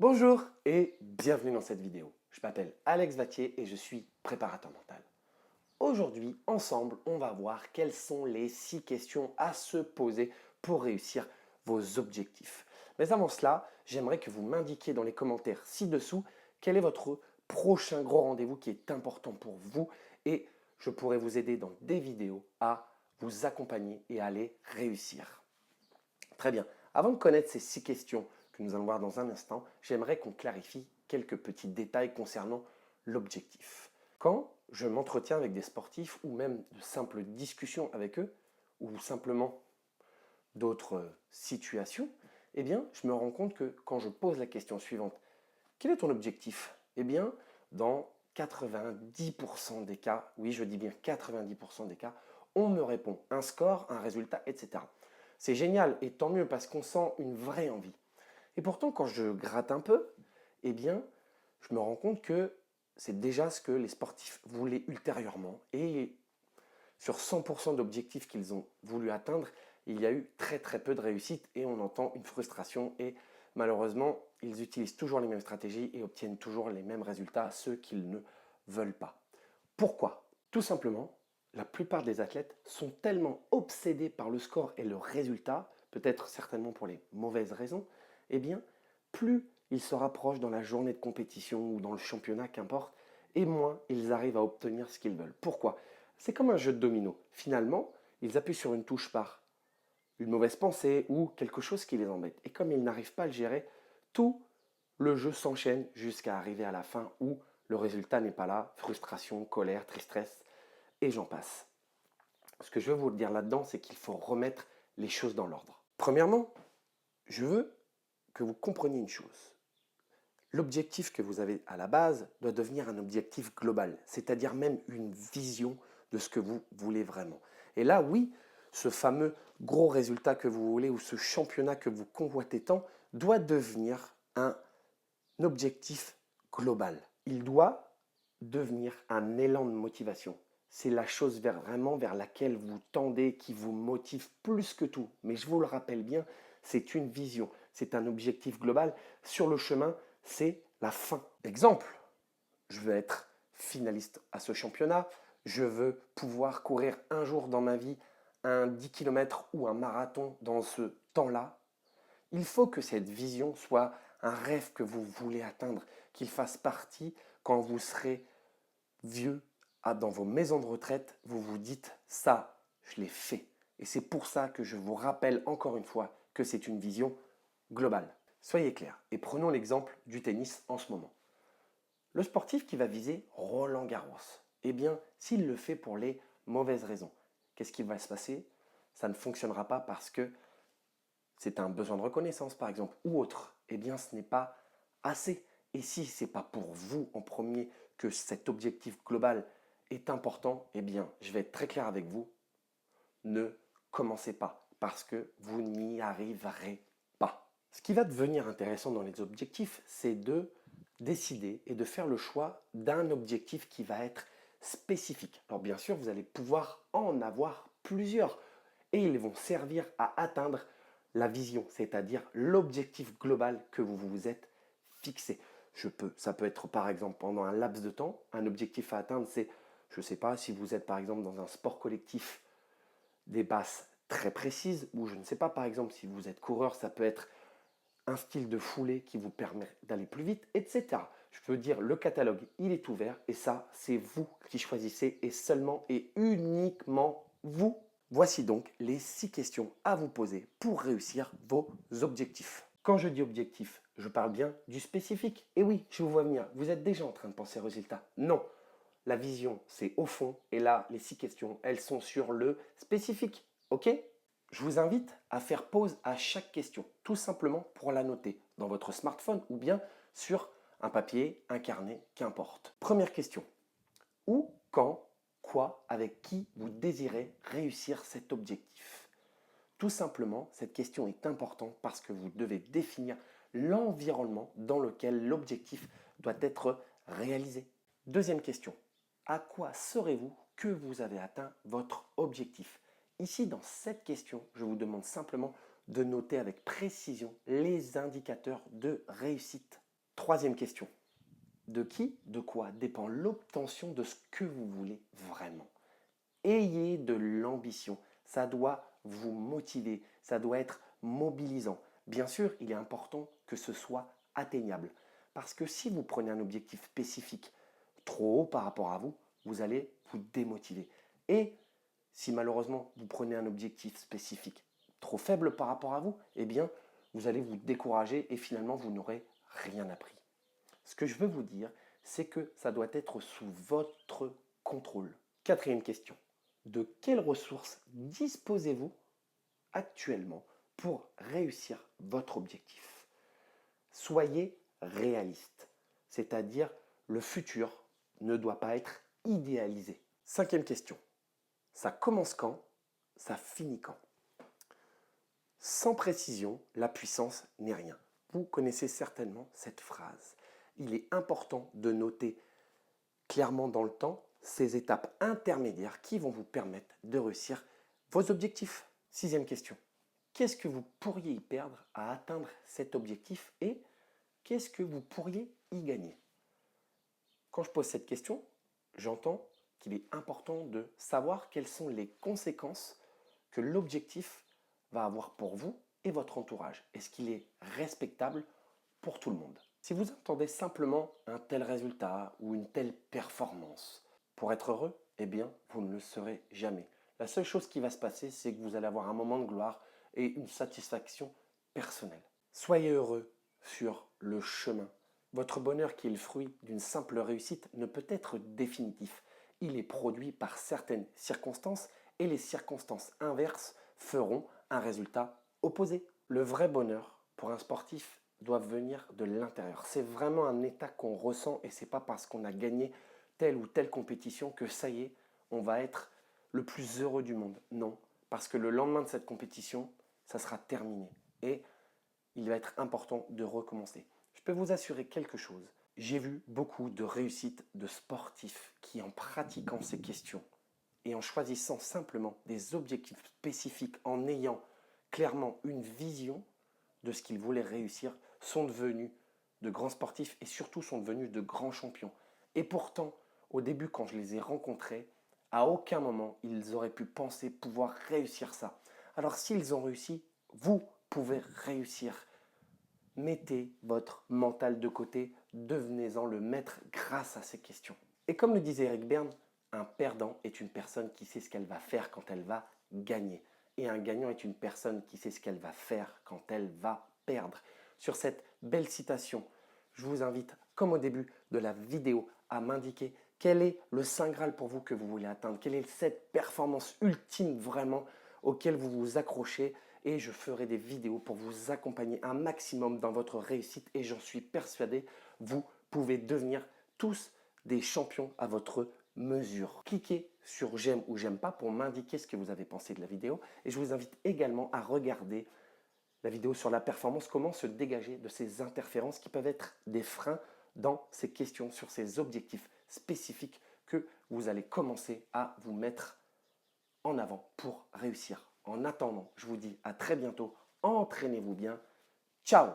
Bonjour et bienvenue dans cette vidéo. Je m'appelle Alex Vattier et je suis préparateur mental. Aujourd'hui, ensemble, on va voir quelles sont les 6 questions à se poser pour réussir vos objectifs. Mais avant cela, j'aimerais que vous m'indiquiez dans les commentaires ci-dessous quel est votre prochain gros rendez-vous qui est important pour vous et je pourrai vous aider dans des vidéos à vous accompagner et à les réussir. Très bien. Avant de connaître ces 6 questions que nous allons voir dans un instant, j'aimerais qu'on clarifie quelques petits détails concernant l'objectif. Quand je m'entretiens avec des sportifs ou même de simples discussions avec eux, ou simplement d'autres situations, eh bien, je me rends compte que quand je pose la question suivante, quel est ton objectif? Eh bien, dans 90% des cas, oui, je dis bien 90% des cas, on me répond un score, un résultat, etc. C'est génial et tant mieux parce qu'on sent une vraie envie. Et pourtant, quand je gratte un peu, eh bien, je me rends compte que c'est déjà ce que les sportifs voulaient ultérieurement. Et sur 100% d'objectifs qu'ils ont voulu atteindre, il y a eu très très peu de réussite et on entend une frustration et malheureusement, ils utilisent toujours les mêmes stratégies et obtiennent toujours les mêmes résultats, ceux qu'ils ne veulent pas. Pourquoi? Tout simplement, la plupart des athlètes sont tellement obsédés par le score et le résultat, peut-être certainement pour les mauvaises raisons, eh bien, plus ils se rapprochent dans la journée de compétition ou dans le championnat, qu'importe, et moins ils arrivent à obtenir ce qu'ils veulent. Pourquoi? C'est comme un jeu de domino. Finalement, ils appuient sur une touche par une mauvaise pensée ou quelque chose qui les embête. Et comme ils n'arrivent pas à le gérer, tout le jeu s'enchaîne jusqu'à arriver à la fin où le résultat n'est pas là, frustration, colère, tristesse, et j'en passe. Ce que je veux vous dire là-dedans, c'est qu'il faut remettre les choses dans l'ordre. Premièrement, je veux que vous compreniez une chose. L'objectif que vous avez à la base doit devenir un objectif global, c'est-à-dire même une vision de ce que vous voulez vraiment. Et là, oui, ce fameux gros résultat que vous voulez ou ce championnat que vous convoitez tant doit devenir un objectif global. Il doit devenir un élan de motivation. C'est la chose vraiment vers laquelle vous tendez, qui vous motive plus que tout. Mais je vous le rappelle bien, c'est une vision, c'est un objectif global. Sur le chemin, c'est la fin. Exemple, je veux être finaliste à ce championnat, je veux pouvoir courir un jour dans ma vie un 10 km ou un marathon dans ce temps-là. Il faut que cette vision soit un rêve que vous voulez atteindre, qu'il fasse partie quand vous serez vieux, dans vos maisons de retraite, vous vous dites ça, je l'ai fait. Et c'est pour ça que je vous rappelle encore une fois que c'est une vision globale. Soyez clairs et prenons l'exemple du tennis en ce moment. Le sportif qui va viser Roland Garros, eh bien, s'il le fait pour les mauvaises raisons, qu'est-ce qui va se passer? Ça ne fonctionnera pas parce que c'est un besoin de reconnaissance, par exemple, ou autre. Eh bien, ce n'est pas assez. Et si ce n'est pas pour vous en premier que cet objectif global est important, eh bien, je vais être très clair avec vous, ne commencez pas parce que vous n'y arriverez pas. Ce qui va devenir intéressant dans les objectifs, c'est de décider et de faire le choix d'un objectif qui va être spécifique. Alors bien sûr, vous allez pouvoir en avoir plusieurs et ils vont servir à atteindre la vision, c'est-à-dire l'objectif global que vous vous êtes fixé. Ça peut être par exemple pendant un laps de temps, un objectif à atteindre, c'est, je ne sais pas, si vous êtes par exemple dans un sport collectif, des basses très précises, ou je ne sais pas, par exemple, si vous êtes coureur, ça peut être un style de foulée qui vous permet d'aller plus vite, etc. Je peux dire, le catalogue, il est ouvert, et ça, c'est vous qui choisissez, et seulement et uniquement vous. Voici donc les 6 questions à vous poser pour réussir vos objectifs. Quand je dis objectif, je parle bien du spécifique. Et oui, je vous vois venir, vous êtes déjà en train de penser résultat. Non, la vision, c'est au fond. Et là, les 6 questions, elles sont sur le spécifique. OK? Je vous invite à faire pause à chaque question, tout simplement pour la noter dans votre smartphone ou bien sur un papier, un carnet, qu'importe. Première question. Où, quand, quoi, avec qui vous désirez réussir cet objectif? Tout simplement, cette question est importante parce que vous devez définir l'environnement dans lequel l'objectif doit être réalisé. Deuxième question. À quoi saurez-vous que vous avez atteint votre objectif? Ici, dans cette question, je vous demande simplement de noter avec précision les indicateurs de réussite. Troisième question. De qui, de quoi dépend l'obtention de ce que vous voulez vraiment? Ayez de l'ambition. Ça doit vous motiver. Ça doit être mobilisant. Bien sûr, il est important que ce soit atteignable. Parce que si vous prenez un objectif spécifique trop haut par rapport à vous, vous allez vous démotiver. Et si malheureusement vous prenez un objectif spécifique trop faible par rapport à vous, eh bien, vous allez vous décourager et finalement vous n'aurez rien appris. Ce que je veux vous dire, c'est que ça doit être sous votre contrôle. Quatrième question. De quelles ressources disposez-vous actuellement pour réussir votre objectif? Soyez réaliste, c'est-à-dire le futur ne doit pas être idéalisé. Cinquième question. Ça commence quand? Ça finit quand? Sans précision, la puissance n'est rien. Vous connaissez certainement cette phrase. Il est important de noter clairement dans le temps ces étapes intermédiaires qui vont vous permettre de réussir vos objectifs. Sixième question. Qu'est-ce que vous pourriez y perdre à atteindre cet objectif et qu'est-ce que vous pourriez y gagner? Quand je pose cette question, j'entends qu'il est important de savoir quelles sont les conséquences que l'objectif va avoir pour vous et votre entourage. Est-ce qu'il est respectable pour tout le monde? Si vous attendez simplement un tel résultat ou une telle performance pour être heureux, eh bien, vous ne le serez jamais. La seule chose qui va se passer, c'est que vous allez avoir un moment de gloire et une satisfaction personnelle. Soyez heureux sur le chemin. Votre bonheur, qui est le fruit d'une simple réussite, ne peut être définitif. Il est produit par certaines circonstances et les circonstances inverses feront un résultat opposé. Le vrai bonheur pour un sportif doit venir de l'intérieur. C'est vraiment un état qu'on ressent et c'est pas parce qu'on a gagné telle ou telle compétition que ça y est, on va être le plus heureux du monde. Non, parce que le lendemain de cette compétition, ça sera terminé et il va être important de recommencer. Je peux vous assurer quelque chose. J'ai vu beaucoup de réussites de sportifs qui, en pratiquant ces questions et en choisissant simplement des objectifs spécifiques, en ayant clairement une vision de ce qu'ils voulaient réussir, sont devenus de grands sportifs et surtout sont devenus de grands champions. Et pourtant, au début, quand je les ai rencontrés, à aucun moment ils auraient pu penser pouvoir réussir ça. Alors s'ils ont réussi, vous pouvez réussir. Mettez votre mental de côté, devenez-en le maître grâce à ces questions. Et comme le disait Eric Berne, un perdant est une personne qui sait ce qu'elle va faire quand elle va gagner. Et un gagnant est une personne qui sait ce qu'elle va faire quand elle va perdre. Sur cette belle citation, je vous invite, comme au début de la vidéo, à m'indiquer quel est le Saint Graal pour vous que vous voulez atteindre. Quelle est cette performance ultime vraiment auquel vous vous accrochez. Et je ferai des vidéos pour vous accompagner un maximum dans votre réussite. Et j'en suis persuadé, vous pouvez devenir tous des champions à votre mesure. Cliquez sur j'aime ou j'aime pas pour m'indiquer ce que vous avez pensé de la vidéo. Et je vous invite également à regarder la vidéo sur la performance, comment se dégager de ces interférences qui peuvent être des freins dans ces questions, sur ces objectifs spécifiques que vous allez commencer à vous mettre en avant pour réussir. En attendant, je vous dis à très bientôt. Entraînez-vous bien. Ciao!